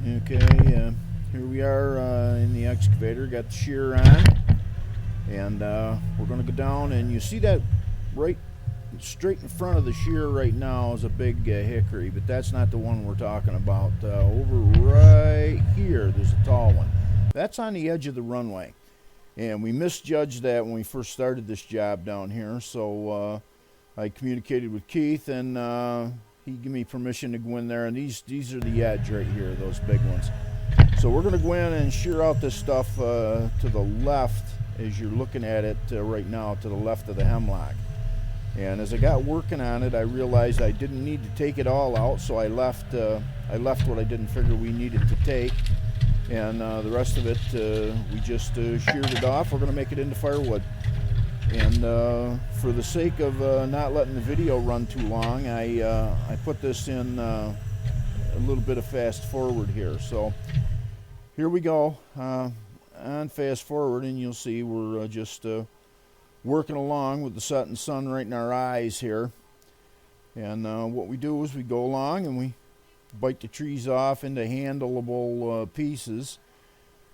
Okay, here we are in the excavator, got the shear on, and we're going to go down, and you see that right straight in front of the shear right now is a big hickory, but that's not the one we're talking about. Over right here, there's a tall one. That's on the edge of the runway, and we misjudged that when we first started this job down here, so I communicated with Keith, and he gave me permission to go in there, and these are the edge right here, those big ones. So we're going to go in and shear out this stuff to the left as you're looking at it right now, to the left of the hemlock. And as I got working on it, I realized I didn't need to take it all out, so I left what I didn't figure we needed to take, and the rest of it we just sheared it off. We're going to make it into firewood. And for the sake of not letting the video run too long, I put this in a little bit of fast forward here. So here we go on fast forward, and you'll see we're just working along with the setting sun right in our eyes here. And what we do is we go along and we bite the trees off into handleable pieces.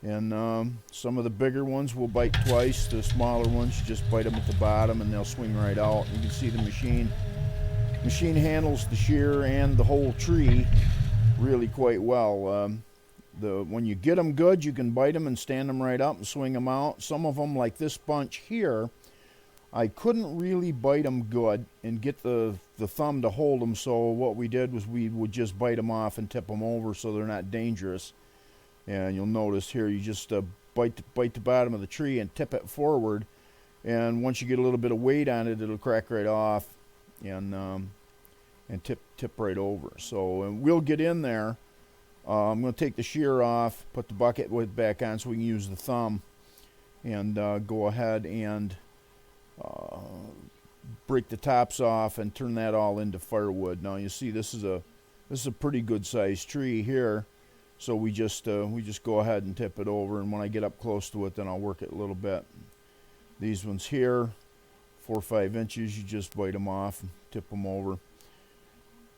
And some of the bigger ones will bite twice. The smaller ones, you just bite them at the bottom and they'll swing right out. You can see the machine handles the shear and the whole tree really quite well. When you get them good, you can bite them and stand them right up and swing them out. Some of them, like this bunch here, I couldn't really bite them good and get the thumb to hold them, so what we did was we would just bite them off and tip them over so they're not dangerous. And you'll notice here, you just bite the bottom of the tree and tip it forward, and once you get a little bit of weight on it, it'll crack right off and tip right over. So and we'll get in there. I'm going to take the shear off, put the bucket lid back on so we can use the thumb, and go ahead and break the tops off and turn that all into firewood. Now you see this is a pretty good sized tree here. So we just go ahead and tip it over, and when I get up close to it, then I'll work it a little bit. These ones here, 4 or 5 inches, you just bite them off and tip them over.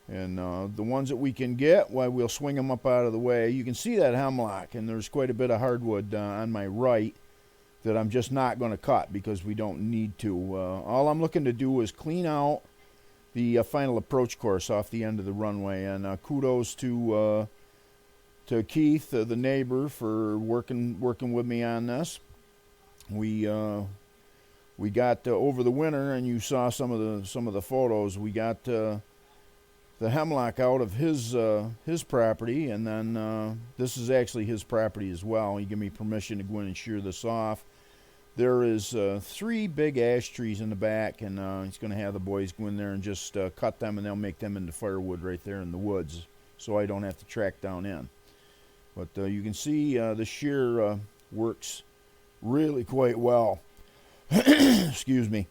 And the ones that we can get, why, we'll swing them up out of the way. You can see that hemlock, and there's quite a bit of hardwood on my right that I'm just not going to cut because we don't need to. All I'm looking to do is clean out the final approach course off the end of the runway, and kudos to Keith, the neighbor, for working with me on this. We got over the winter, and you saw some of the photos. We got the hemlock out of his property, and then this is actually his property as well. He gave me permission to go in and shear this off. There is 3 big ash trees in the back, and he's going to have the boys go in there and just cut them, and they'll make them into firewood right there in the woods, so I don't have to track down in. But you can see the shear works really quite well. Excuse me.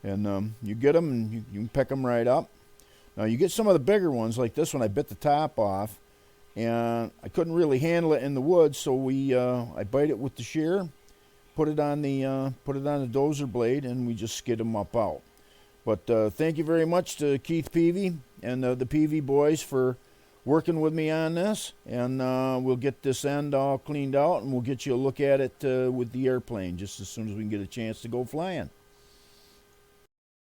And you get them and you can pick them right up. Now you get some of the bigger ones, like this one. I bit the top off, and I couldn't really handle it in the woods, so I bite it with the shear, put it on the dozer blade, and we just skid them up out. But thank you very much to Keith Peavy and the Peavy boys for working with me on this, and we'll get this end all cleaned out, and we'll get you a look at it with the airplane just as soon as we can get a chance to go flying.